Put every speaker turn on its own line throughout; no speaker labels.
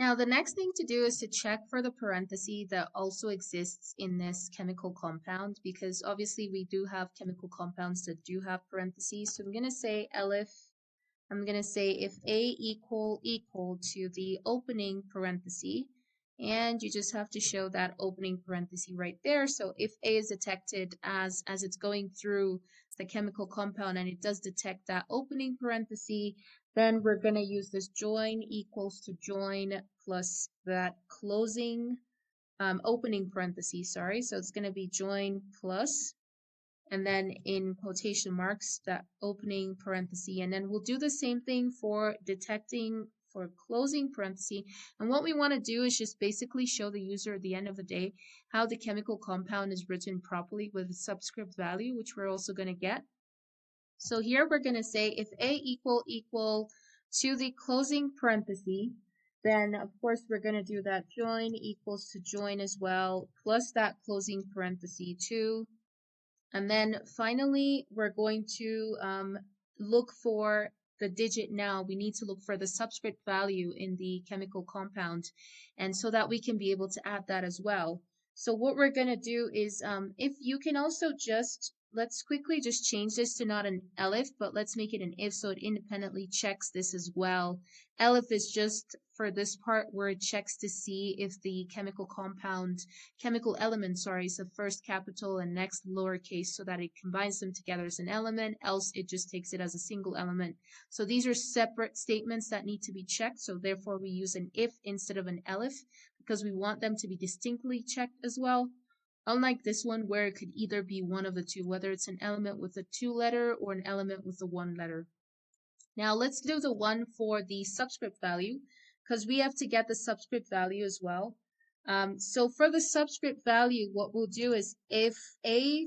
Now, the next thing to do is to check for the parenthesis that also exists in this chemical compound, because obviously we do have chemical compounds that do have parentheses. So I'm going to say I'm going to say if A equal to the opening parenthesis, and you just have to show that opening parenthesis right there. So if A is detected as it's going through the chemical compound and it does detect that opening parenthesis, then we're going to use this join equals to join plus that closing opening parenthesis, sorry. So it's going to be join plus, and then in quotation marks, that opening parenthesis. And then we'll do the same thing for detecting for closing parenthesis. And what we want to do is just basically show the user at the end of the day how the chemical compound is written properly with a subscript value, which we're also going to get. So here we're going to say if A equal to the closing parenthesis, then of course we're going to do that join equals to join as well, plus that closing parenthesis too. And then finally, we're going to look for the digit now. We need to look for the subscript value in the chemical compound, and so that we can be able to add that as well. So what we're going to do is, if you can also just, let's quickly just change this to not an elif, but let's make it an if so it independently checks this as well. Elif is just for this part where it checks to see if the chemical element, sorry, is the first capital and next lowercase so that it combines them together as an element, else it just takes it as a single element. So these are separate statements that need to be checked, so therefore we use an if instead of an elif because we want them to be distinctly checked as well. Unlike this one where it could either be one of the two, whether it's an element with a 2-letter or an element with a 1-letter. Now let's do the one for the subscript value because we have to get the subscript value as well. So for the subscript value, what we'll do is if A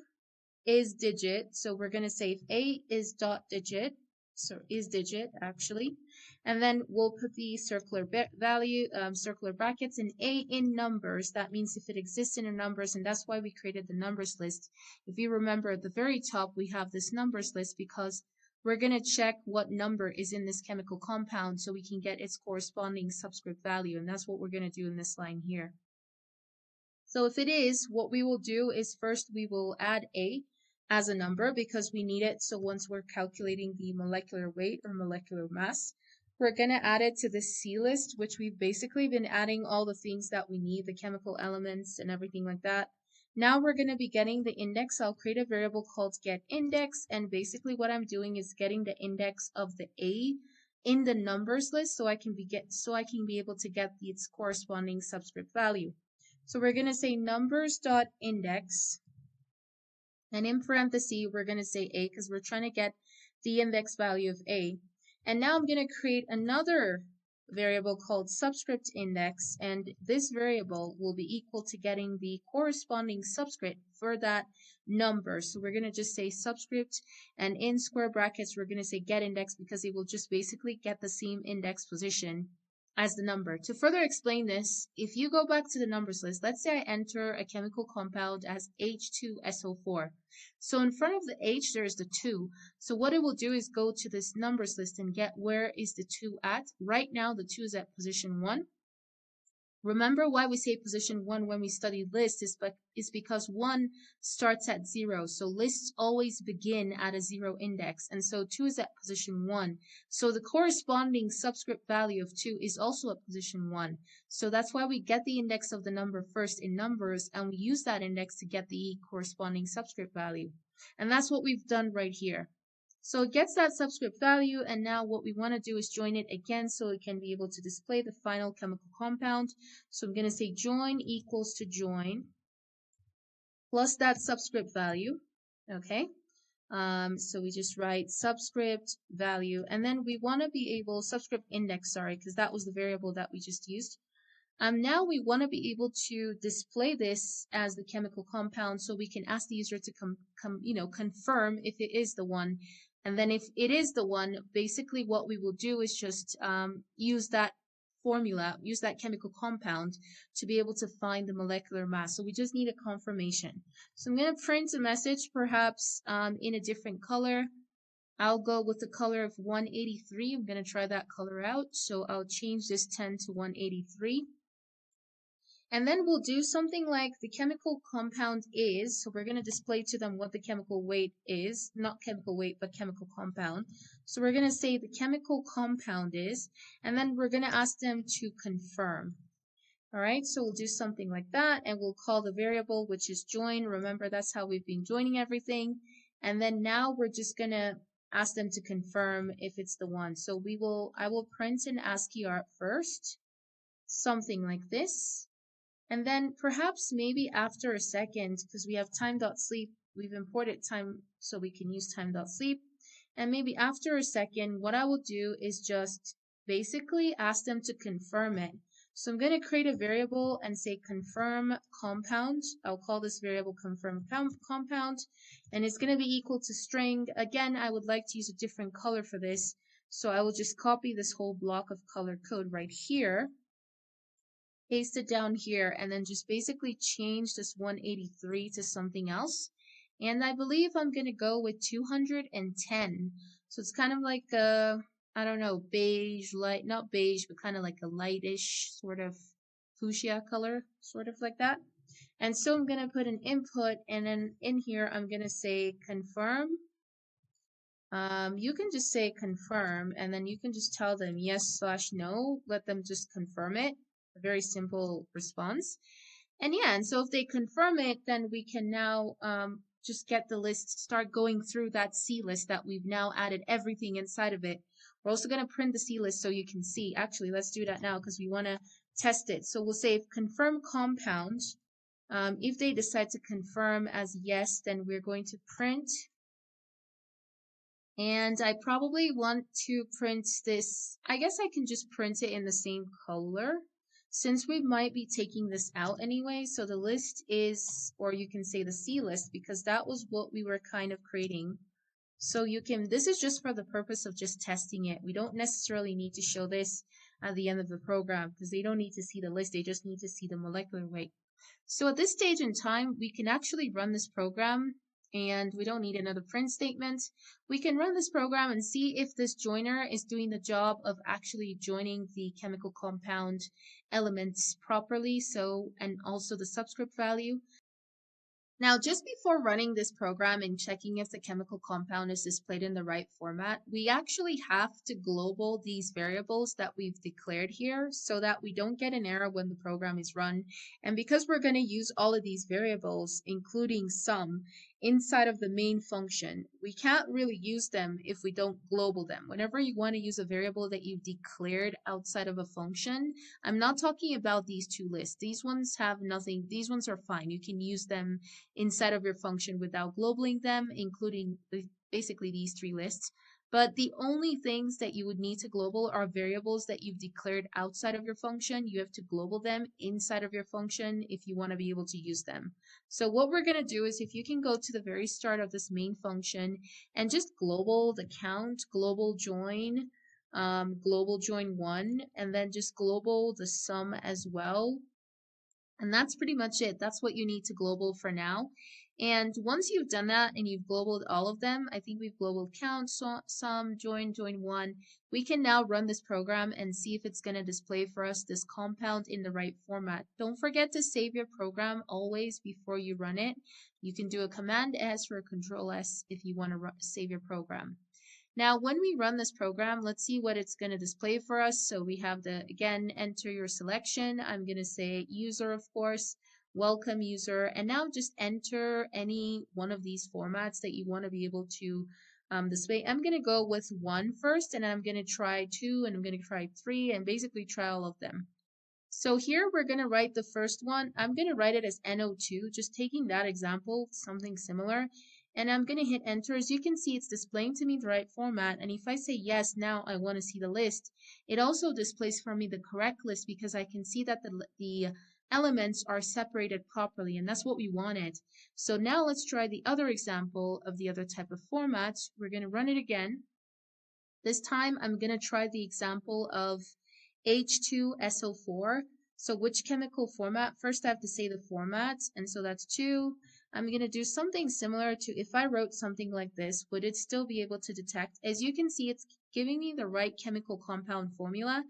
is digit, so we're going to say if A is dot digit, so is digit actually, and then we'll put the circular value, circular brackets, and A in numbers. That means if it exists in numbers, and that's why we created the numbers list. If you remember at the very top, we have this numbers list because we're going to check what number is in this chemical compound so we can get its corresponding subscript value, and that's what we're going to do in this line here. So if it is, what we will do is first we will add A as a number because we need it. So once we're calculating the molecular weight or molecular mass, we're going to add it to the C list, which we've basically been adding all the things that we need, the chemical elements and everything like that. Now we're going to be getting the index. I'll create a variable called getIndex, and basically what I'm doing is getting the index of the A in the numbers list so I can be able to get its corresponding subscript value. So we're going to say numbers.index, and in parentheses we're going to say A because we're trying to get the index value of A. And now I'm going to create another variable called subscript index, and this variable will be equal to getting the corresponding subscript for that number. So we're going to just say subscript, and in square brackets we're going to say get index because it will just basically get the same index position as the number. To further explain this, if you go back to the numbers list, let's say I enter a chemical compound as H2SO4. So in front of the H there is the 2. So what it will do is go to this numbers list and get where is the 2 at. Right now the 2 is at position 1. Remember why we say position 1 when we study lists is because 1 starts at 0. So lists always begin at a 0 index. And so 2 is at position 1. So the corresponding subscript value of 2 is also at position 1. So that's why we get the index of the number first in numbers, and we use that index to get the corresponding subscript value. And that's what we've done right here. So it gets that subscript value, and now what we want to do is join it again so it can be able to display the final chemical compound. So I'm going to say join equals to join plus that subscript value. Okay. So we just write subscript value, and then we want to be able, subscript index, sorry, because that was the variable that we just used. Now we want to be able to display this as the chemical compound so we can ask the user to confirm if it is the one. And then if it is the one, basically what we will do is just use that formula, use that chemical compound to be able to find the molecular mass. So we just need a confirmation. So I'm going to print a message perhaps in a different color. I'll go with the color of 183. I'm going to try that color out. So I'll change this 10 to 183. And then we'll do something like the chemical compound is. So we're going to display to them what the chemical weight is. Not chemical weight, but chemical compound. So we're going to say the chemical compound is. And then we're going to ask them to confirm. All right, so we'll do something like that. And we'll call the variable, which is join. Remember, that's how we've been joining everything. And then now we're just going to ask them to confirm if it's the one. So I will print an ASCII art first, something like this. And then perhaps maybe after a second, because we have time.sleep, we've imported time so we can use time.sleep. And maybe after a second, what I will do is just basically ask them to confirm it. So I'm going to create a variable and say confirm compound. I'll call this variable confirm compound, and it's going to be equal to string. Again, I would like to use a different color for this. So I will just copy this whole block of color code right here, paste it down here, and then just basically change this 183 to something else. And I believe I'm going to go with 210. So it's kind of like a, I don't know, beige, light, not beige, but kind of like a lightish sort of fuchsia color, sort of like that. And so I'm going to put an input, and then in here I'm going to say confirm. You can just say confirm, and then you can just tell them yes/no. Let them just confirm it. A very simple response. And yeah, and so if they confirm it, then we can now just get the list, start going through that C list that we've now added everything inside of it. We're also going to print the C list so you can see. Actually, let's do that now because we want to test it. So we'll say if confirm compound. If they decide to confirm as yes, then we're going to print. And I probably want to print this. I guess I can just print it in the same color since we might be taking this out anyway. So the list is, or you can say the C list, because that was what we were kind of creating. So you can, this is just for the purpose of just testing it. We don't necessarily need to show this at the end of the program because they don't need to see the list. They just need to see the molecular weight. So at this stage in time, we can actually run this program, and we don't need another print statement. We can run this program and see if this joiner is doing the job of actually joining the chemical compound elements properly, so, and also the subscript value. Now, just before running this program and checking if the chemical compound is displayed in the right format, we actually have to global these variables that we've declared here so that we don't get an error when the program is run. And because we're going to use all of these variables, including some, inside of the main function, we can't really use them if we don't global them. Whenever you want to use a variable that you've declared outside of a function, I'm not talking about these two lists. These ones have nothing. These ones are fine. You can use them inside of your function without globaling them, including basically these three lists. But the only things that you would need to global are variables that you've declared outside of your function. You have to global them inside of your function if you want to be able to use them. So what we're going to do is, if you can go to the very start of this main function and just global the count, global join 1, and then just global the sum as well. And that's pretty much it. That's what you need to global for now. And once you've done that and you've globaled all of them, I think we've globaled count, sum, join 1, we can now run this program and see if it's going to display for us this compound in the right format. Don't forget to save your program always before you run it. You can do a Command S or a Control S if you want to save your program. Now, when we run this program, let's see what it's going to display for us. So we have the, again, enter your selection. I'm going to say user, of course, welcome user. And now just enter any one of these formats that you want to be able to display. I'm going to go with 1 first, and I'm going to try 2, and I'm going to try 3, and basically try all of them. So here we're going to write the first one. I'm going to write it as NO2, just taking that example, something similar. And I'm going to hit enter. As you can see, it's displaying to me the right format. And if I say yes, now I want to see the list, it also displays for me the correct list because I can see that the elements are separated properly, and that's what we wanted. So now let's try the other example of the other type of formats. We're going to run it again. This time I'm going to try the example of H2SO4. So which chemical format? First I have to say the format, and so that's 2. I'm going to do something similar to if I wrote something like this, would it still be able to detect? As you can see, it's giving me the right chemical compound formula,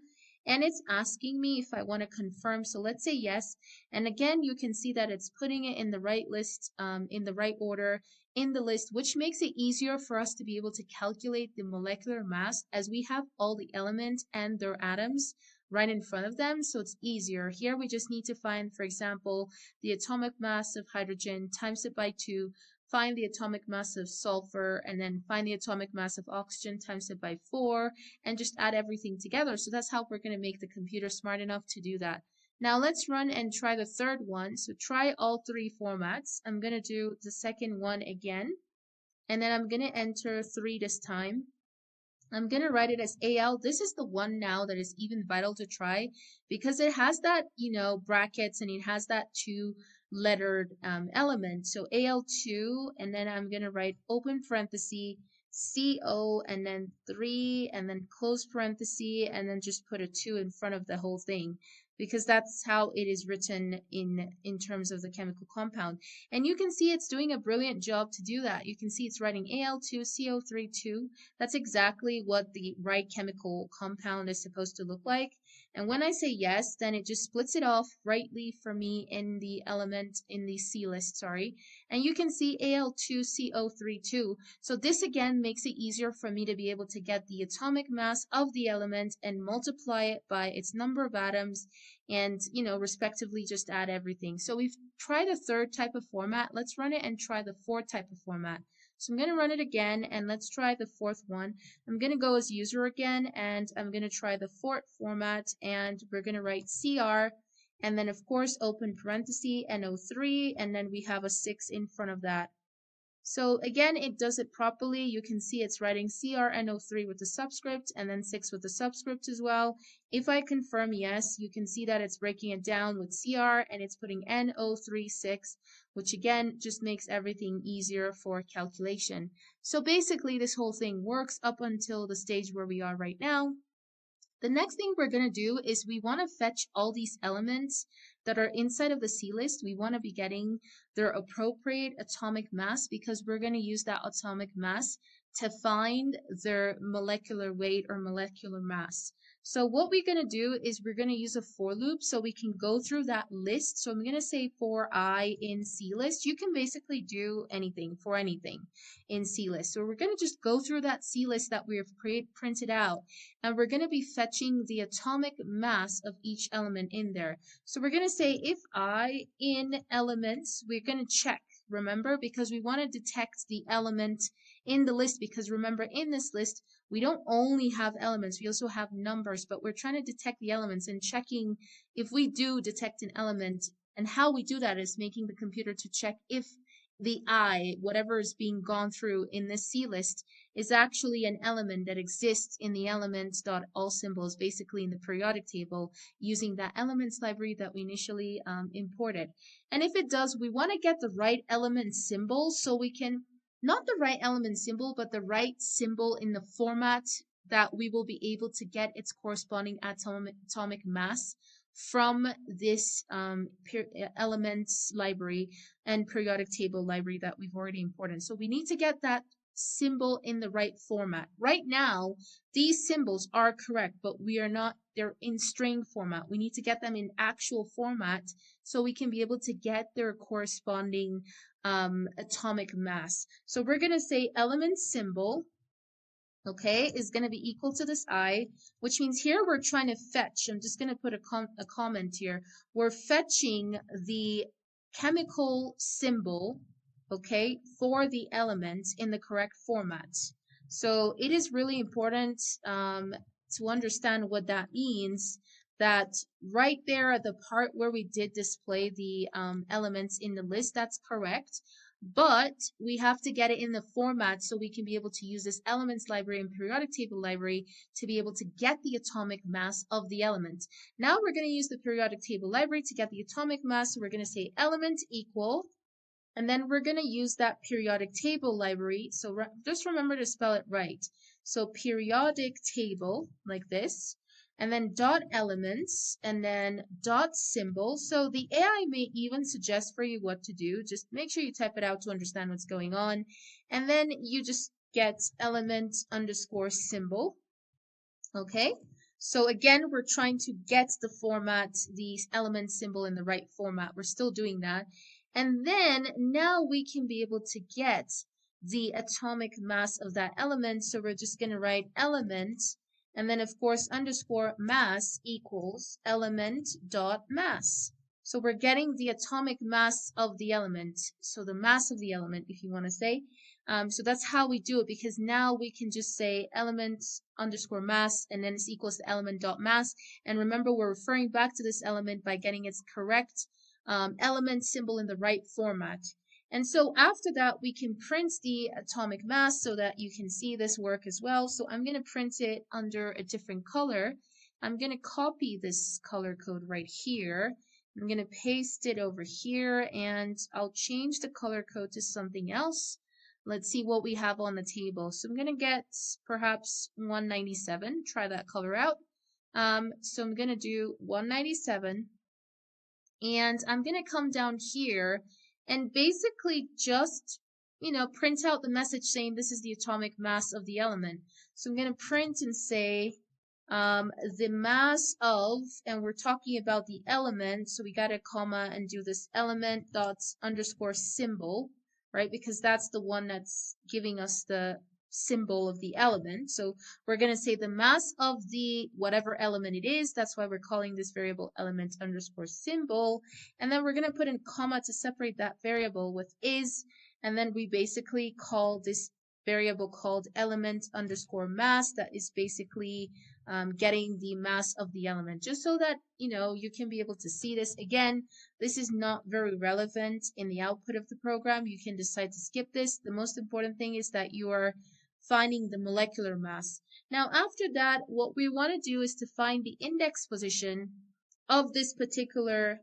and it's asking me if I want to confirm. So let's say yes. And again, you can see that it's putting it in the right list, in the right order in the list, which makes it easier for us to be able to calculate the molecular mass as we have all the elements and their atoms right in front of them. So it's easier. Here we just need to find, for example, the atomic mass of hydrogen, times it by 2, find the atomic mass of sulfur, and then find the atomic mass of oxygen, times it by 4, and just add everything together. So that's how we're going to make the computer smart enough to do that. Now let's run and try the third one. So try all 3 formats. I'm going to do the second one again, and then I'm going to enter 3 this time. I'm going to write it as AL. This is the one now that is even vital to try because it has that, brackets, and it has that 2-lettered element. So AL2, and then I'm going to write open parenthesis, CO, and then 3, and then close parenthesis, and then just put a 2 in front of the whole thing, because that's how it is written in terms of the chemical compound. And you can see it's doing a brilliant job to do that. You can see it's writing Al2, CO3, 2. That's exactly what the right chemical compound is supposed to look like. And when I say yes, then it just splits it off rightly for me in the element, in the C list, sorry. And you can see Al2CO3 2. So this again makes it easier for me to be able to get the atomic mass of the element and multiply it by its number of atoms and, respectively just add everything. So we've tried a third type of format. Let's run it and try the fourth type of format. So I'm going to run it again, and let's try the fourth one. I'm going to go as user again, and I'm going to try the fourth format, and we're going to write CR, and then of course open parenthesis, NO3, and then we have a 6 in front of that. So again, it does it properly. You can see it's writing CRNO3 with the subscript and then 6 with the subscript as well. If I confirm yes, you can see that it's breaking it down with CR and it's putting NO36, which again just makes everything easier for calculation. So basically this whole thing works up until the stage where we are right now. The next thing we're going to do is we want to fetch all these elements that are inside of the C list. We want to be getting their appropriate atomic mass because we're going to use that atomic mass to find their molecular weight or molecular mass. So what we're going to do is we're going to use a for loop so we can go through that list. So I'm going to say for I in C list. You can basically do anything for anything in C list. So we're going to just go through that C list that we have printed out, and we're going to be fetching the atomic mass of each element in there. So we're going to say if I in elements, we're going to check, remember, because we want to detect the element in the list, because remember in this list we don't only have elements, we also have numbers, but we're trying to detect the elements and checking if we do detect an element. And how we do that is making the computer to check if the I, whatever is being gone through in this C list, is actually an element that exists in the elements.all symbols, basically in the periodic table, using that elements library that we initially imported. And if it does, we want to get the right element symbol, so we can, not the right element symbol, but the right symbol in the format that we will be able to get its corresponding atomic mass from this elements library and periodic table library that we've already imported. So we need to get that symbol in the right format. Right now, these symbols are correct, but we are not, they're in string format. We need to get them in actual format so we can be able to get their corresponding atomic mass. So we're going to say element symbol, okay, is going to be equal to this I, which means here we're trying to fetch, I'm just going to put a comment here, we're fetching the chemical symbol, okay, for the element in the correct format. So it is really important to understand what that means, that right there at the part where we did display the elements in the list, that's correct. But we have to get it in the format so we can be able to use this elements library and periodic table library to be able to get the atomic mass of the element. Now we're going to use the periodic table library to get the atomic mass. So we're going to say element equal, and then we're going to use that periodic table library. So just remember to spell it right. So periodic table like this. and then dot elements, and then dot symbol. So the AI may even suggest for you what to do. Just make sure you type it out to understand what's going on. And then you just get element underscore symbol. Okay, so again, we're trying to get the format, the element symbol in the right format. We're still doing that. And then now we can be able to get the atomic mass of that element. So we're just going to write element, and then of course underscore mass equals element dot mass. So we're getting the atomic mass of the element. So the mass of the element, if you want to say. So that's how we do it, because now we can just say element underscore mass, and then it's equals to element dot mass. And remember, we're referring back to this element by getting its correct element symbol in the right format. And so after that, we can print the atomic mass so that you can see this work as well. So I'm going to print it under a different color. I'm going to copy this color code right here. I'm going to paste it over here, and I'll change the color code to something else. Let's see what we have on the table. So I'm going to get perhaps 197. Try that color out. So I'm going to do 197. And I'm going to come down here and basically just, print out the message saying this is the atomic mass of the element. So I'm going to print and say the mass of, and we're talking about the element. So we got a comma and do this element dot underscore symbol. Right, because that's the one that's giving us the symbol of the element. So we're going to say the mass of the whatever element it is. That's why we're calling this variable element underscore symbol. And then we're going to put in comma to separate that variable with is. And then we basically call this variable called element underscore mass. That is basically getting the mass of the element, just so that you can be able to see this. Again, this is not very relevant in the output of the program. You can decide to skip this. The most important thing is that you are finding the molecular mass. Now after that, what we want to do is to find the index position of this particular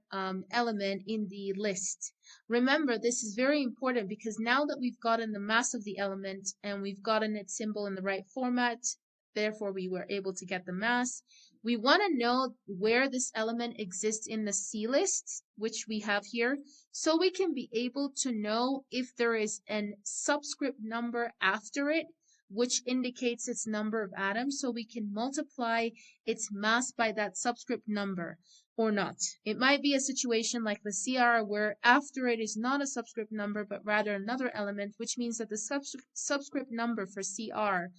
element in the list. Remember, this is very important because now that we've gotten the mass of the element and we've gotten its symbol in the right format, therefore we were able to get the mass. We want to know where this element exists in the C list, which we have here, so we can be able to know if there is a subscript number after it, which indicates its number of atoms, so we can multiply its mass by that subscript number or not. It might be a situation like the CR where after it is not a subscript number, but rather another element, which means that the subscript number for CR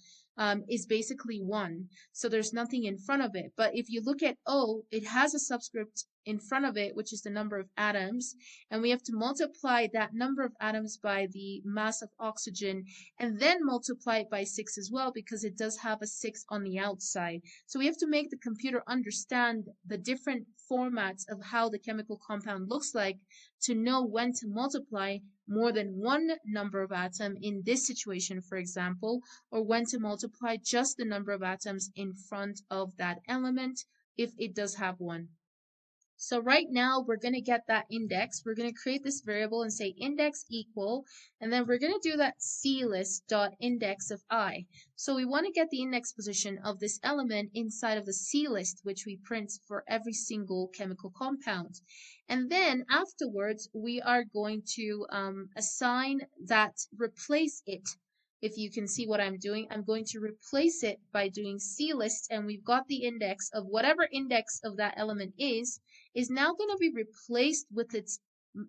is basically 1. So there's nothing in front of it. But if you look at O, it has a subscript in front of it, which is the number of atoms. And we have to multiply that number of atoms by the mass of oxygen, and then multiply it by 6 as well, because it does have a 6 on the outside. So we have to make the computer understand the different formats of how the chemical compound looks like to know when to multiply more than one number of atoms in this situation, for example, or when to multiply just the number of atoms in front of that element if it does have one. So right now we're going to get that index. We're going to create this variable and say index equal, and then we're going to do that clist dot index of I. So we want to get the index position of this element inside of the C list, which we print for every single chemical compound. And then afterwards, we are going to assign that replace it. If you can see what I'm doing, I'm going to replace it by doing clist, and we've got the index of whatever index of that element is now going to be replaced with its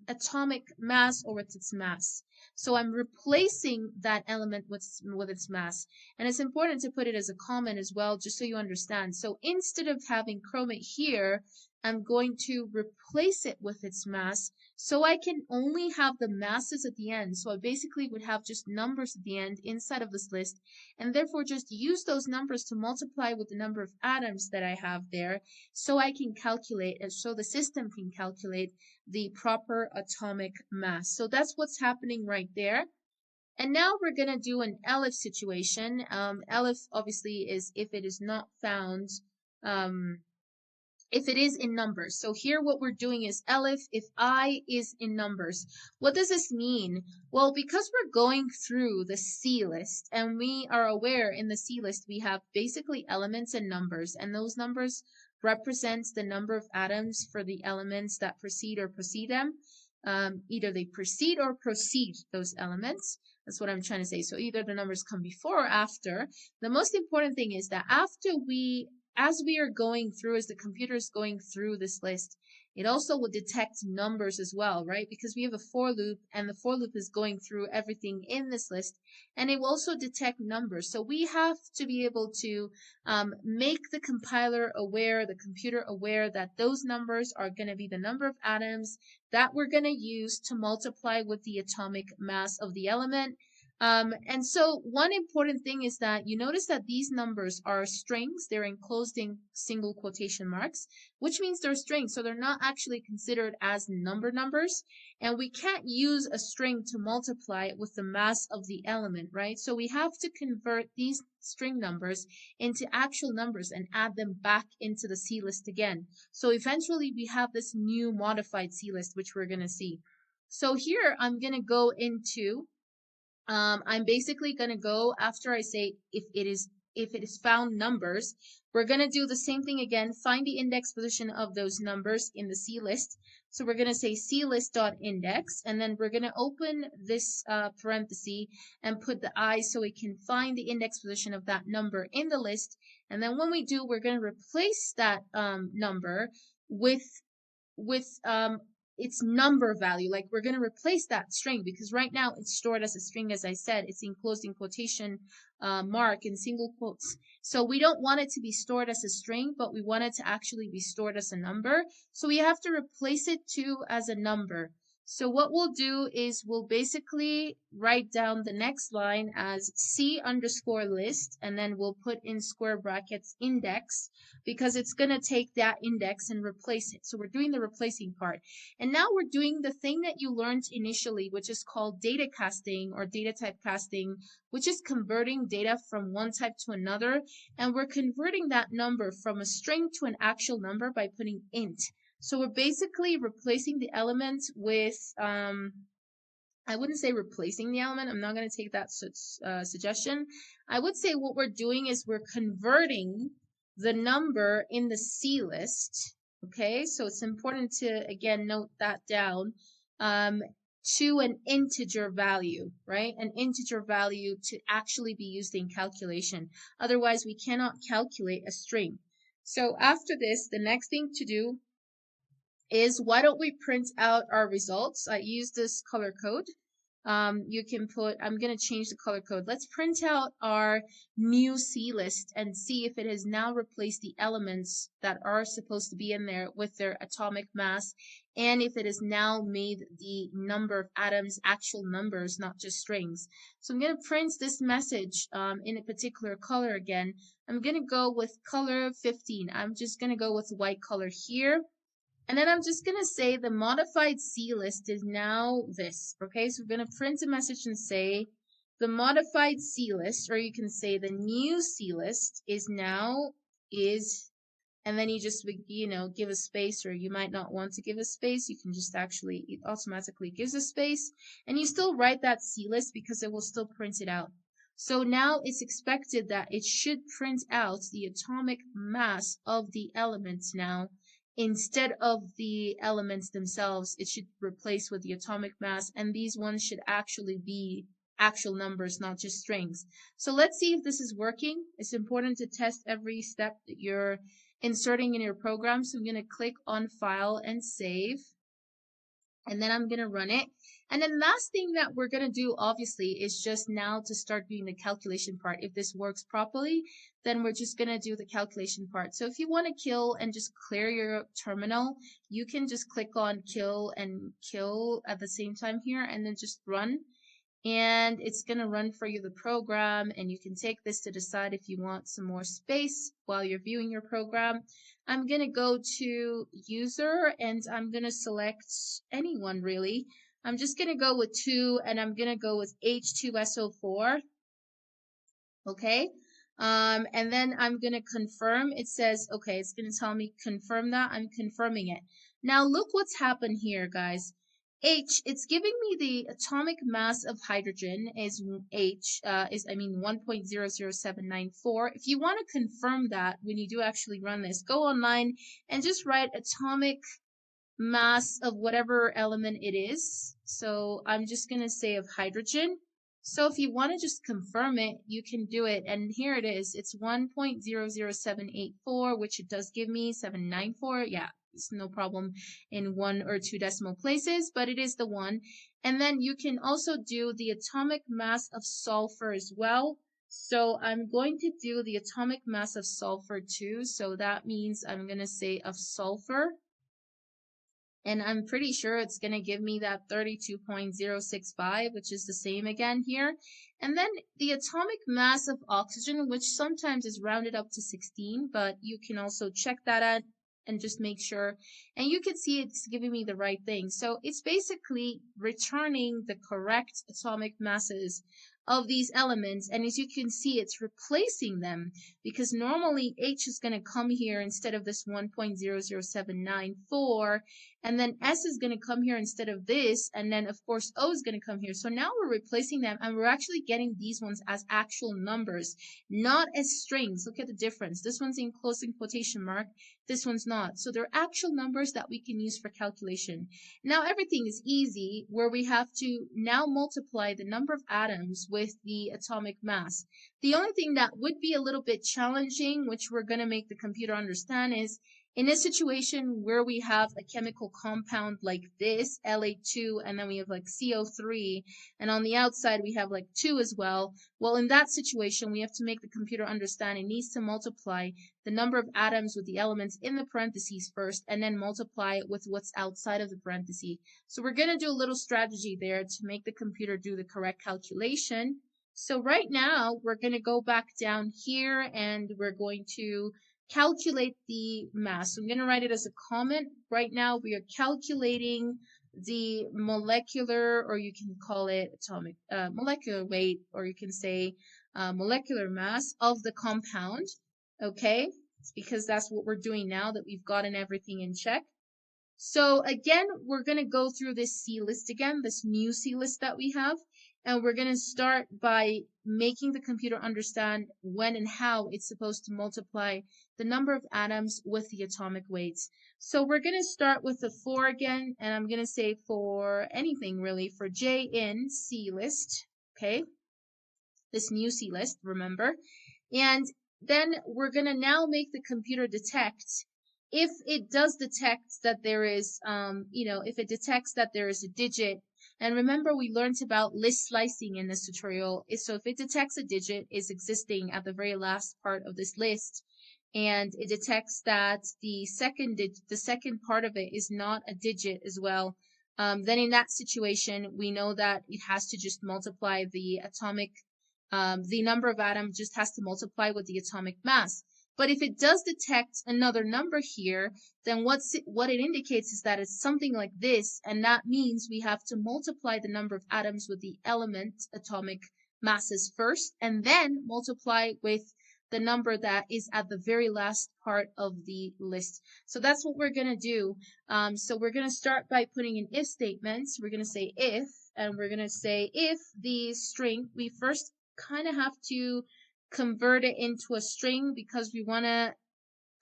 atomic mass or with its mass. So I'm replacing that element with its mass. And it's important to put it as a comment as well, just so you understand. So instead of having chromate here, I'm going to replace it with its mass, so I can only have the masses at the end. So I basically would have just numbers at the end inside of this list, and therefore just use those numbers to multiply with the number of atoms that I have there, so I can calculate, and so the system can calculate the proper atomic mass. So that's what's happening right there. And now we're going to do an elif situation. Elif obviously is if it is not found if it is in numbers. So here what we're doing is elif if I is in numbers. What does this mean? Well, because we're going through the C list and we are aware in the C list we have basically elements and numbers, and those numbers represents the number of atoms for the elements that precede or precede them. Either they precede or proceed those elements. That's what I'm trying to say. So either the numbers come before or after. The most important thing is that as we are going through, as the computer is going through this list, it also will detect numbers as well, right? Because we have a for loop, and the for loop is going through everything in this list, and it will also detect numbers. So we have to be able to make the compiler aware, the computer aware, that those numbers are going to be the number of atoms that we're going to use to multiply with the atomic mass of the element. And so one important thing is that you notice that these numbers are strings. They're enclosed in single quotation marks, which means they're strings. So they're not actually considered as numbers. And we can't use a string to multiply it with the mass of the element, right? So we have to convert these string numbers into actual numbers and add them back into the C list again. So eventually we have this new modified C list, which we're going to see. So here I'm going to go into I'm basically going to go after I say if it is found numbers, we're going to do the same thing again, find the index position of those numbers in the C list. So we're going to say clist.index, and then we're going to open this parenthesis and put the I so we can find the index position of that number in the list. And then when we do, we're going to replace that number with its number value. Like, we're going to replace that string because right now it's stored as a string. As I said, it's enclosed in quotation mark in single quotes. So we don't want it to be stored as a string, but we want it to actually be stored as a number. So we have to replace it as a number. So what we'll do is we'll basically write down the next line as C_list, and then we'll put in square brackets index, because it's going to take that index and replace it. So we're doing the replacing part. And now we're doing the thing that you learned initially, which is called data casting or data type casting, which is converting data from one type to another. And we're converting that number from a string to an actual number by putting int. So we're basically replacing the element with, I wouldn't say replacing the element. I'm not going to take that suggestion. I would say what we're doing is we're converting the number in the C list. Okay, so it's important to, again, note that down, to an integer value, right? An integer value to actually be used in calculation. Otherwise, we cannot calculate a string. So after this, the next thing to do is, why don't we print out our results? I use this color code. You can put, I'm going to change the color code. Let's print out our new C list and see if it has now replaced the elements that are supposed to be in there with their atomic mass, and if it has now made the number of atoms actual numbers, not just strings. So I'm going to print this message in a particular color again. I'm going to go with color 15. I'm just going to go with white color here. And then I'm just going to say the modified C list is now this. Okay, so we're going to print a message and say the modified C list, or you can say the new C list is now and then you just, give a space, or you might not want to give a space. You can just actually, it automatically gives a space, and you still write that C list because it will still print it out. So now it's expected that it should print out the atomic mass of the elements now. Instead of the elements themselves, it should replace with the atomic mass, and these ones should actually be actual numbers, not just strings. So let's see if this is working. It's important to test every step that you're inserting in your program. So I'm going to click on File and Save, and then I'm going to run it. And then last thing that we're going to do, obviously, is just now to start doing the calculation part. If this works properly, then we're just going to do the calculation part. So if you want to kill and just clear your terminal, you can just click on kill and kill at the same time here, and then just run. And it's going to run for you the program, and you can take this to decide if you want some more space while you're viewing your program. I'm going to go to user, and I'm going to select anyone really. I'm just going to go with 2, and I'm going to go with H2SO4. Okay. And then I'm going to confirm. It says, okay, it's going to tell me confirm that. I'm confirming it. Now look what's happened here, guys. It's giving me the atomic mass of hydrogen is 1.00794. If you want to confirm that when you do actually run this, go online and just write atomic mass of whatever element it is. So I'm just going to say of hydrogen. So if you want to just confirm it, you can do it. And here it is. It's 1.00784, which it does give me 794. Yeah, it's no problem in 1 or 2 decimal places, but it is the one. And then you can also do the atomic mass of sulfur as well. So I'm going to do the atomic mass of sulfur too. So that means I'm going to say of sulfur. And I'm pretty sure it's going to give me that 32.065, which is the same again here. And then the atomic mass of oxygen, which sometimes is rounded up to 16, but you can also check that out and just make sure. And you can see it's giving me the right thing. So it's basically returning the correct atomic masses of these elements. And as you can see, it's replacing them because normally H is going to come here instead of this 1.00794. And then S is going to come here instead of this. And then, of course, O is going to come here. So now we're replacing them, and we're actually getting these ones as actual numbers, not as strings. Look at the difference. This one's in closing quotation mark. This one's not. So they're actual numbers that we can use for calculation. Now, everything is easy, where we have to now multiply the number of atoms with the atomic mass. The only thing that would be a little bit challenging, which we're going to make the computer understand, is in a situation where we have a chemical compound like this, La2, and then we have like CO3, and on the outside we have like 2 as well. Well, in that situation, we have to make the computer understand it needs to multiply the number of atoms with the elements in the parentheses first, and then multiply it with what's outside of the parentheses. So we're going to do a little strategy there to make the computer do the correct calculation. So right now, we're going to go back down here, and we're going to calculate the mass. So I'm going to write it as a comment. Right now we are calculating the molecular, or you can call it atomic, molecular weight, or you can say molecular mass of the compound. Okay, it's because that's what we're doing now that we've gotten everything in check. So again, we're going to go through this C list again, this new C list that we have. And we're going to start by making the computer understand when and how it's supposed to multiply the number of atoms with the atomic weights. So we're going to start with the for again, and I'm going to say for anything really, for J in C list, okay? This new C list, remember? And then we're going to now make the computer detect if it does detect that there is, if it detects that there is a digit. And remember, we learned about list slicing in this tutorial. So if it detects a digit is existing at the very last part of this list, and it detects that the second part of it is not a digit as well, then in that situation, we know that it has to just multiply the number of atoms just has to multiply with the atomic mass. But if it does detect another number here, then what it indicates is that it's something like this, and that means we have to multiply the number of atoms with the element atomic masses first, and then multiply with the number that is at the very last part of the list. So that's what we're going to do. So we're going to start by putting in if statements. We're going to say if, and we're going to say if the string, we first kind of have to convert it into a string because we want to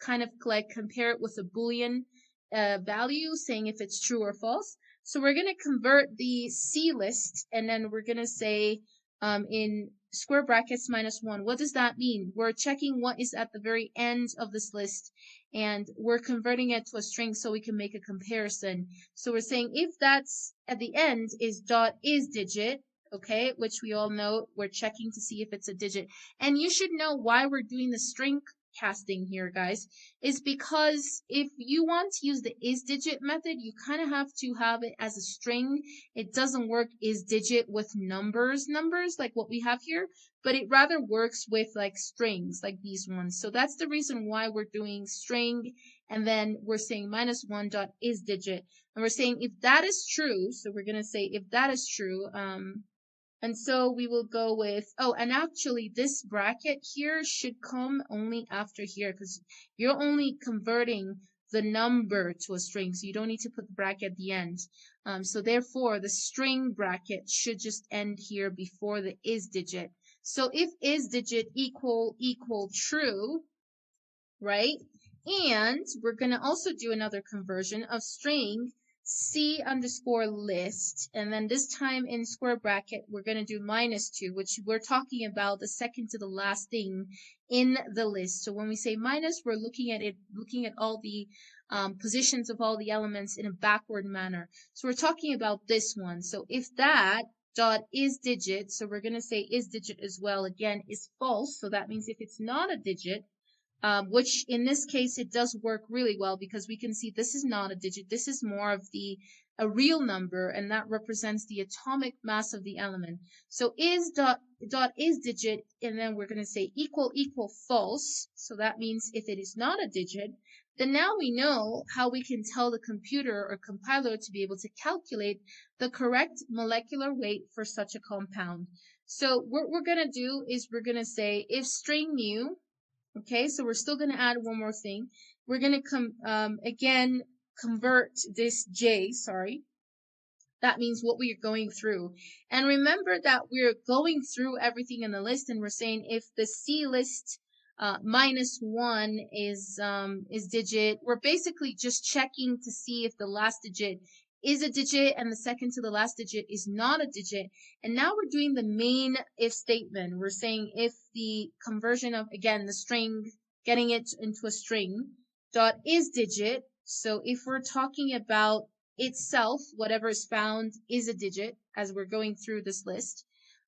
kind of like compare it with a Boolean value, saying if it's true or false. So we're going to convert the C list, and then we're going to say in square brackets -1. What does that mean? We're checking what is at the very end of this list, and we're converting it to a string so we can make a comparison. So we're saying if that's at the end is .isDigit, okay, which we all know, we're checking to see if it's a digit. And you should know why we're doing the string casting here, guys, is because if you want to use the isDigit method, you kind of have to have it as a string. It doesn't work isDigit with numbers like what we have here, but it rather works with like strings like these ones. So that's the reason why we're doing string, and then we're saying -1.isDigit, and we're saying if that is true, so we're going to say if that is true, And so we will go with, oh, and actually this bracket here should come only after here because you're only converting the number to a string, so you don't need to put the bracket at the end. So therefore, the string bracket should just end here before the is digit. So if is digit equal true, right? And we're going to also do another conversion of string C underscore list. And then this time in square bracket, we're going to do -2, which we're talking about the second to the last thing in the list. So when we say minus, we're looking at all the positions of all the elements in a backward manner. So we're talking about this one. So if that dot is digit, so we're going to say is digit as well, again, is false. So that means if it's not a digit, which in this case, it does work really well because we can see this is not a digit. This is more of a real number, and that represents the atomic mass of the element. So is dot is digit, and then we're going to say equal false. So that means if it is not a digit, then now we know how we can tell the computer or compiler to be able to calculate the correct molecular weight for such a compound. So what we're going to do is we're going to say if string new. Okay, so we're still going to add one more thing. We're going to again convert this J, sorry. That means what we are going through. And remember that we're going through everything in the list, and we're saying if the C list -1 is digit, we're basically just checking to see if the last digit is a digit and the second to the last digit is not a digit. And now we're doing the main if statement. We're saying if the conversion of, again, the string, getting it into a string, dot is digit. So if we're talking about itself, whatever is found is a digit as we're going through this list.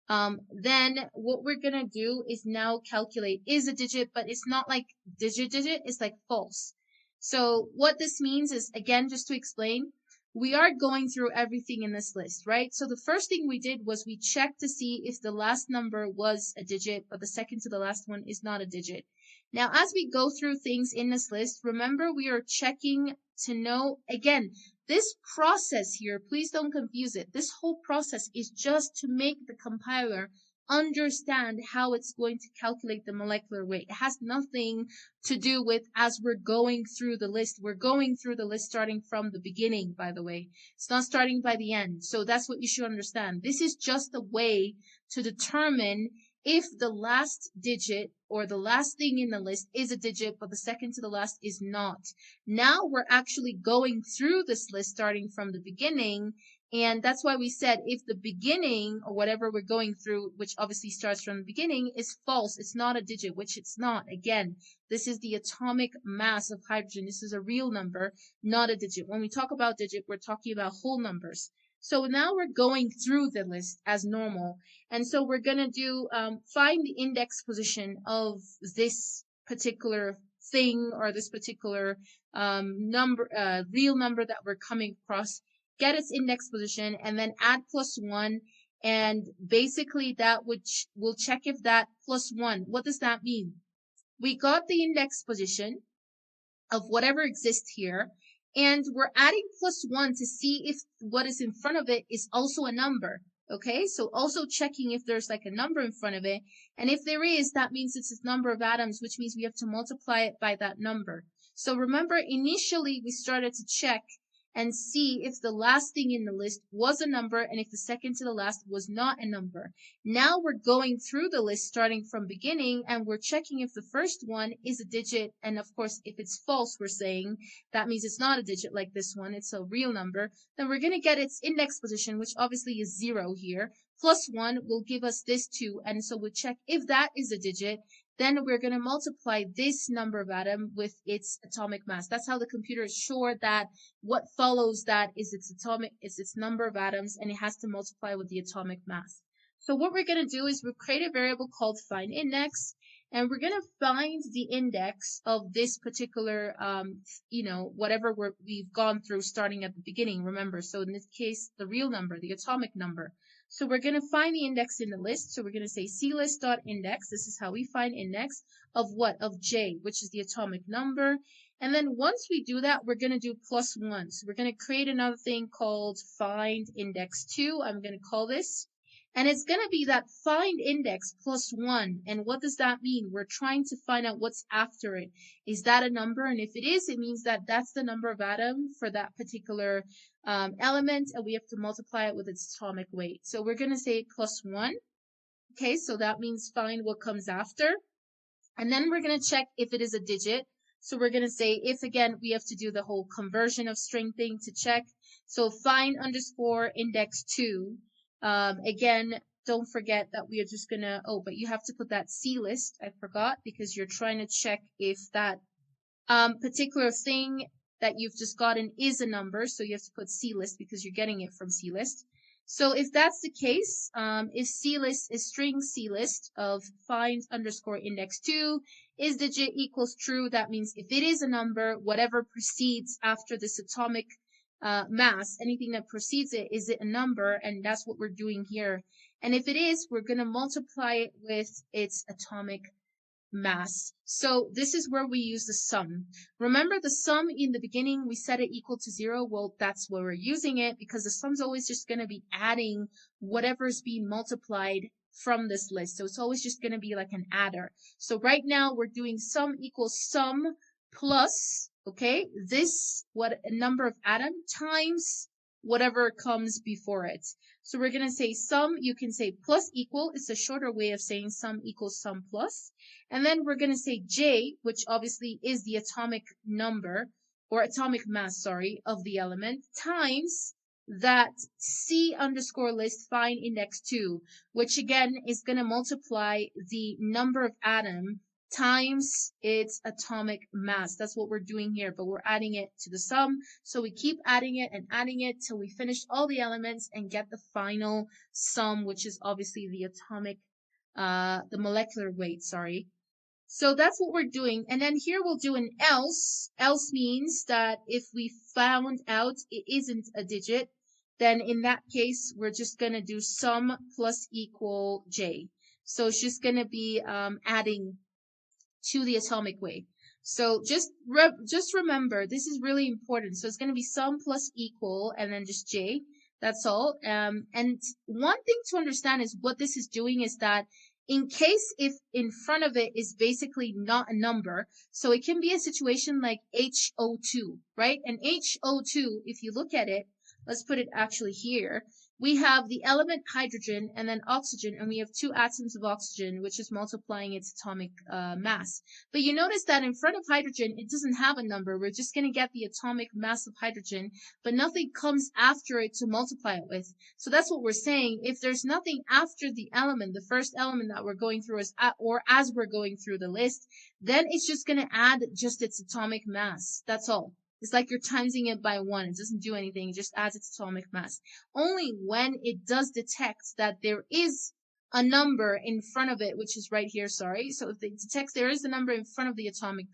Then what we're going to do is now calculate is a digit, but it's not like digit, it's like false. So what this means is, again, just to explain, we are going through everything in this list, right? So the first thing we did was we checked to see if the last number was a digit, but the second to the last one is not a digit. Now, as we go through things in this list, remember we are checking to know, again, this process here, please don't confuse it. This whole process is just to make the compiler understand how it's going to calculate the molecular weight. It has nothing to do with as we're going through the list. We're going through the list starting from the beginning, by the way. It's not starting by the end. So that's what you should understand. This is just a way to determine if the last digit or the last thing in the list is a digit, but the second to the last is not. Now we're actually going through this list starting from the beginning, and that's why we said if the beginning or whatever we're going through, which obviously starts from the beginning, is false, it's not a digit, which it's not. Again, this is the atomic mass of hydrogen. This is a real number, not a digit. When we talk about digit, we're talking about whole numbers. So now we're going through the list as normal. And so we're going to do find the index position of this particular thing or this particular real number that we're coming across, get its index position, and then add +1. And basically that will check if that +1, what does that mean? We got the index position of whatever exists here, and we're adding +1 to see if what is in front of it is also a number. Okay, so also checking if there's like a number in front of it, and if there is, that means it's a number of atoms, which means we have to multiply it by that number. So remember, initially we started to check and see if the last thing in the list was a number and if the second to the last was not a number. Now we're going through the list starting from beginning, and we're checking if the first one is a digit, and of course if it's false, we're saying that means it's not a digit like this one, it's a real number. Then we're going to get its index position, which obviously is 0 here. +1 will give us this 2, and so we'll check if that is a digit. Then we're going to multiply this number of atom with its atomic mass. That's how the computer is sure that what follows that is its number of atoms, and it has to multiply with the atomic mass. So what we're going to do is we'll create a variable called findIndex, and we're going to find the index of this particular, whatever we've gone through starting at the beginning, remember. So in this case, the real number, the atomic number. So we're going to find the index in the list. So we're going to say clist.index. This is how we find index of what? Of J, which is the atomic number. And then once we do that, we're going to do +1. So we're going to create another thing called findIndex2. I'm going to call this. And it's going to be that find index plus 1. And what does that mean? We're trying to find out what's after it. Is that a number? And if it is, it means that that's the number of atom for that particular element, and we have to multiply it with its atomic weight. So we're going to say plus 1. Okay, so that means find what comes after. And then we're going to check if it is a digit. So we're going to say if, again, we have to do the whole conversion of string thing to check. So find underscore index 2. Again, don't forget that we are just going to, oh, but you have to put that C list. I forgot, because you're trying to check if that particular thing that you've just gotten is a number. So you have to put C list because you're getting it from C list. So if that's the case, if C list is string C list of find underscore index 2 is digit equals true, that means if it is a number, whatever precedes after this atomic mass, anything that precedes it, is it a number? And that's what we're doing here. And if it is, we're going to multiply it with its atomic mass. So this is where we use the sum. Remember the sum in the beginning, we set it equal to 0. Well, that's where we're using it, because the sum's always just going to be adding whatever's being multiplied from this list. So it's always just going to be like an adder. So right now we're doing sum equals sum plus, okay, this, what a number of atom times whatever comes before it. So we're going to say sum, you can say plus equal. It's a shorter way of saying sum equals sum plus. And then we're going to say J, which obviously is the atomic number, or atomic mass, sorry, of the element, times that C underscore list find index 2, which again is going to multiply the number of atom times its atomic mass. That's what we're doing here, but we're adding it to the sum. So we keep adding it till we finish all the elements and get the final sum, which is obviously the atomic, the molecular weight, sorry. So that's what we're doing. And then here we'll do an else. Else means that if we found out it isn't a digit, then in that case, we're just going to do sum plus equal J. So it's just going to be adding to the atomic weight. So just remember, this is really important. So it's going to be sum plus equal and then just J. That's all. And one thing to understand is what this is doing is that in case if in front of it is basically not a number, so it can be a situation like HO2, right? And HO2, if you look at it, let's put it actually here. We have the element hydrogen and then oxygen, and we have 2 atoms of oxygen, which is multiplying its atomic mass. But you notice that in front of hydrogen, it doesn't have a number. We're just going to get the atomic mass of hydrogen, but nothing comes after it to multiply it with. So that's what we're saying. If there's nothing after the element, the first element that we're going through is or as we're going through the list, then it's just going to add just its atomic mass. That's all. It's like you're timesing it by 1. It doesn't do anything. It just adds its atomic mass. Only when it does detect that there is a number in front of it, which is right here, sorry. So if it detects there is a number in front of the atomic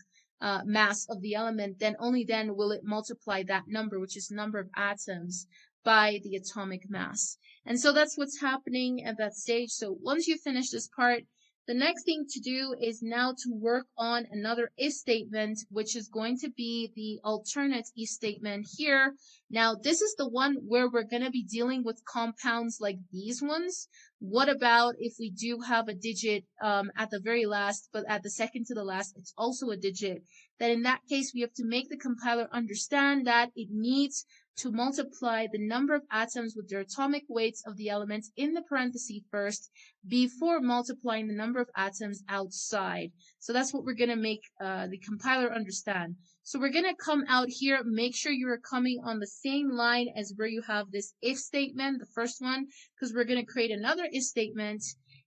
mass of the element, then only then will it multiply that number, which is the number of atoms, by the atomic mass. And so that's what's happening at that stage. So once you finish this part, the next thing to do is now to work on another if statement, which is going to be the alternate if statement here. Now, this is the one where we're going to be dealing with compounds like these ones. What about if we do have a digit at the very last, but at the second to the last, it's also a digit? Then in that case, we have to make the compiler understand that it needs to multiply the number of atoms with their atomic weights of the elements in the parenthesis first before multiplying the number of atoms outside. So that's what we're going to make the compiler understand. So we're going to come out here, make sure you're coming on the same line as where you have this if statement, the first one, because we're going to create another if statement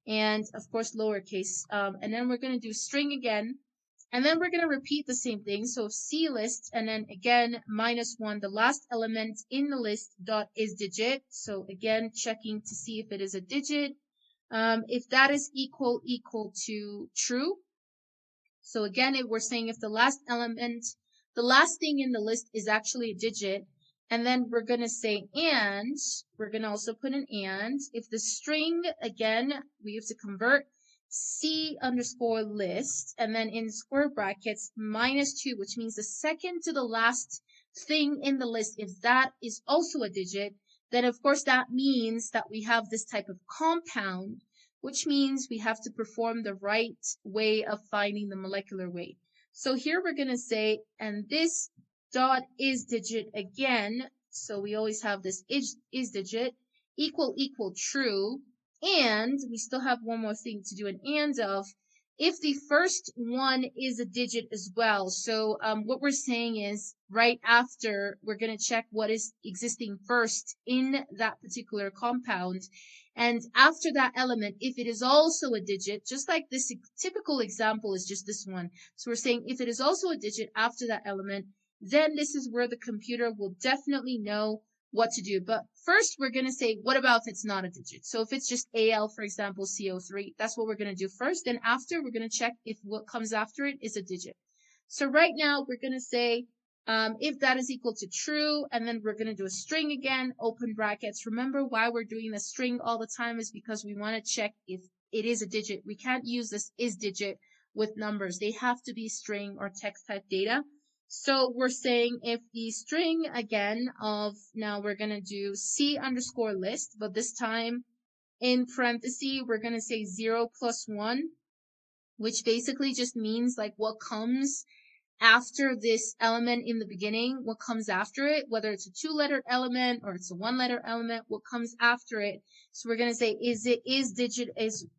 and of course lowercase. And then we're going to do string again. And then we're going to repeat the same thing. So C list, and then again, -1, the last element in the list dot is digit. So again, checking to see if it is a digit. If that is equal to true. So again, if we're saying if the last element, the last thing in the list is actually a digit, and then we're going to say and, we're going to also put an and. If the string, again, we have to convert C underscore list, and then in square brackets, -2, which means the second to the last thing in the list, if that is also a digit, then of course that means that we have this type of compound, which means we have to perform the right way of finding the molecular weight. So here we're going to say, and this dot is digit again, so we always have this is digit, equal true, and we still have one more thing to do an and of, if the first one is a digit as well. So what we're saying is right after, we're going to check what is existing first in that particular compound. And after that element, if it is also a digit, just like this typical example is just this one. So we're saying if it is also a digit after that element, then this is where the computer will definitely know what to do. But first, we're going to say, what about if it's not a digit? So if it's just Al, for example, CO3, that's what we're going to do first. Then after, we're going to check if what comes after it is a digit. So right now, we're going to say, if that is equal to true, and then we're going to do a string again, open brackets. Remember why we're doing the string all the time is because we want to check if it is a digit. We can't use this is digit with numbers. They have to be string or text type data. So we're saying if the string again of, now we're going to do C underscore list, but this time in parentheses, we're going to say 0 plus 1, which basically just means like what comes after this element in the beginning, what comes after it, whether it's a 2-letter element or it's a 1-letter element, what comes after it. So we're going to say, is digit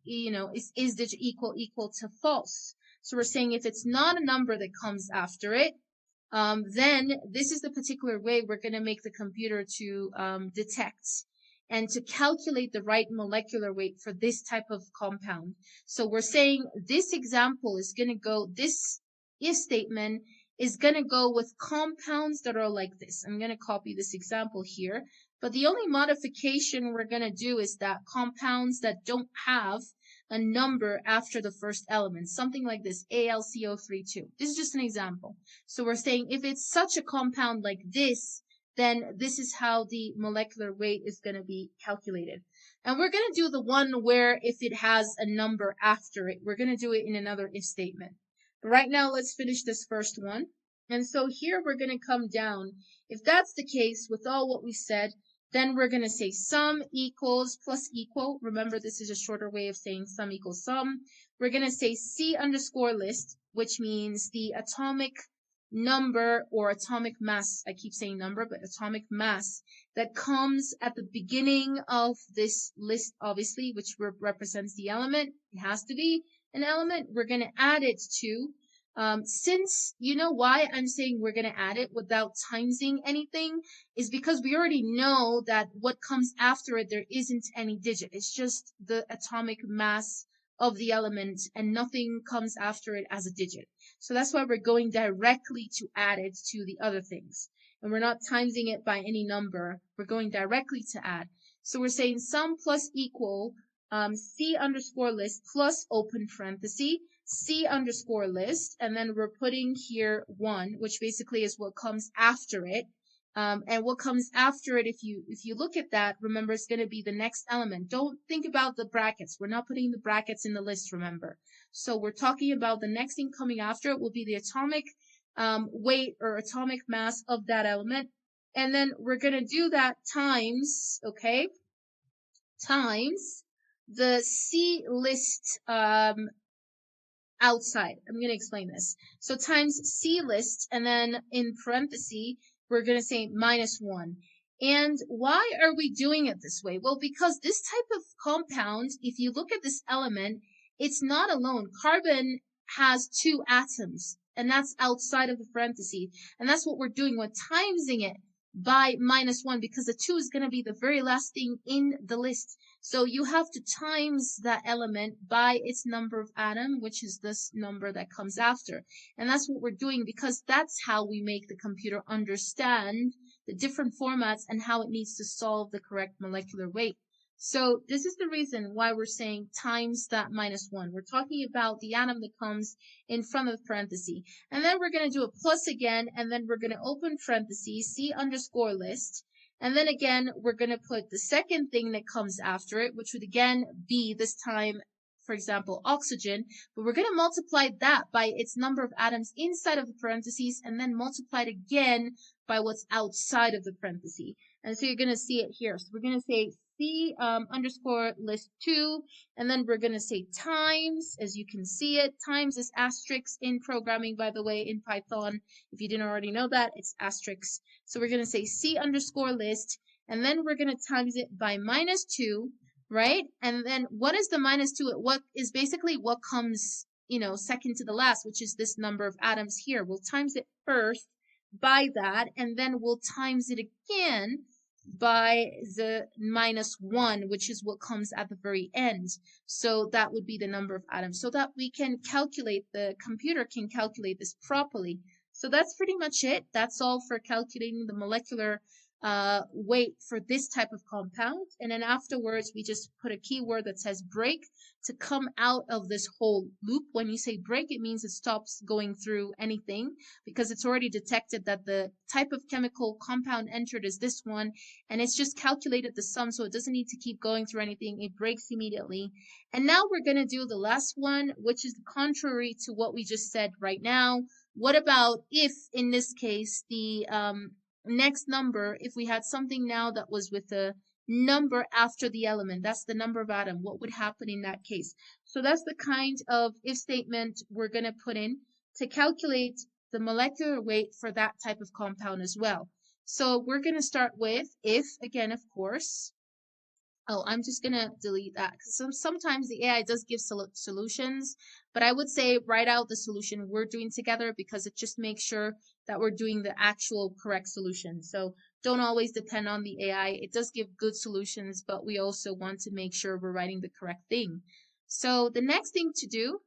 equal to false? So we're saying if it's not a number that comes after it, then this is the particular way we're going to make the computer to detect and to calculate the right molecular weight for this type of compound. So we're saying this example is going to go, this if statement is going to go with compounds that are like this. I'm going to copy this example here, but the only modification we're going to do is that compounds that don't have a number after the first element, something like this, AlCO3-2. This is just an example. So we're saying if it's such a compound like this, then this is how the molecular weight is going to be calculated. And we're going to do the one where if it has a number after it, we're going to do it in another if statement. But right now, let's finish this first one. And so here we're going to come down. If that's the case with all what we said, then we're going to say sum equals plus equal. Remember, this is a shorter way of saying sum equals sum. We're going to say C underscore list, which means the atomic number or atomic mass. I keep saying number, but atomic mass that comes at the beginning of this list, obviously, which represents the element. It has to be an element. We're going to add it to. Since you know why I'm saying we're going to add it without timesing anything is because we already know that what comes after it, there isn't any digit. It's just the atomic mass of the element and nothing comes after it as a digit. So that's why we're going directly to add it to the other things. And we're not timesing it by any number. We're going directly to add. So we're saying sum plus equal C underscore list plus open parenthesis, C underscore list, and then we're putting here 1, which basically is what comes after it. And what comes after it, if you look at that, remember it's going to be the next element. Don't think about the brackets. We're not putting the brackets in the list, remember. So we're talking about the next thing coming after it will be the atomic weight or atomic mass of that element. And then we're going to do that times, okay, times the C list outside. I'm going to explain this. So times C list, and then in parentheses, we're going to say minus 1. And why are we doing it this way? Well, because this type of compound, if you look at this element, it's not alone. Carbon has 2 atoms, and that's outside of the parentheses. And that's what we're doing. We're timesing it by minus 1 because the 2 is going to be the very last thing in the list. So you have to times that element by its number of atom, which is this number that comes after. And that's what we're doing because that's how we make the computer understand the different formats and how it needs to solve the correct molecular weight. So this is the reason why we're saying times that minus 1. We're talking about the atom that comes in front of the parenthesis. And then we're going to do a plus again, and then we're going to open parentheses, C underscore list. And then again, we're going to put the second thing that comes after it, which would again be this time, for example, oxygen. But we're going to multiply that by its number of atoms inside of the parentheses and then multiply it again by what's outside of the parenthesis. And so you're going to see it here. So we're going to say C underscore list 2, and then we're going to say times, as you can see it. Times is asterisk in programming, by the way, in Python. If you didn't already know that, it's asterisk. So we're going to say C underscore list, and then we're going to times it by -2, right? And then what is the -2? What is basically what comes, second to the last, which is this number of atoms here. We'll times it first by that, and then we'll times it again by the -1, which is what comes at the very end. So that would be the number of atoms, so that we can calculate, the computer can calculate this properly. So that's pretty much it. That's all for calculating the molecular weight for this type of compound. And then afterwards, we just put a keyword that says break to come out of this whole loop. When you say break, it means it stops going through anything because it's already detected that the type of chemical compound entered is this one, and it's just calculated the sum, so it doesn't need to keep going through anything. It breaks immediately. And now we're going to do the last one, which is contrary to what we just said right now. What about if, in this case, the next number, if we had something now that was with a number after the element, that's the number of atom, what would happen in that case? So that's the kind of if statement we're going to put in to calculate the molecular weight for that type of compound as well. So we're going to start with if, again, of course. Oh, I'm just going to delete that because sometimes the AI does give solutions, but I would say write out the solution we're doing together because it just makes sure that we're doing the actual correct solution. So don't always depend on the AI. It does give good solutions, but we also want to make sure we're writing the correct thing. So the next thing to do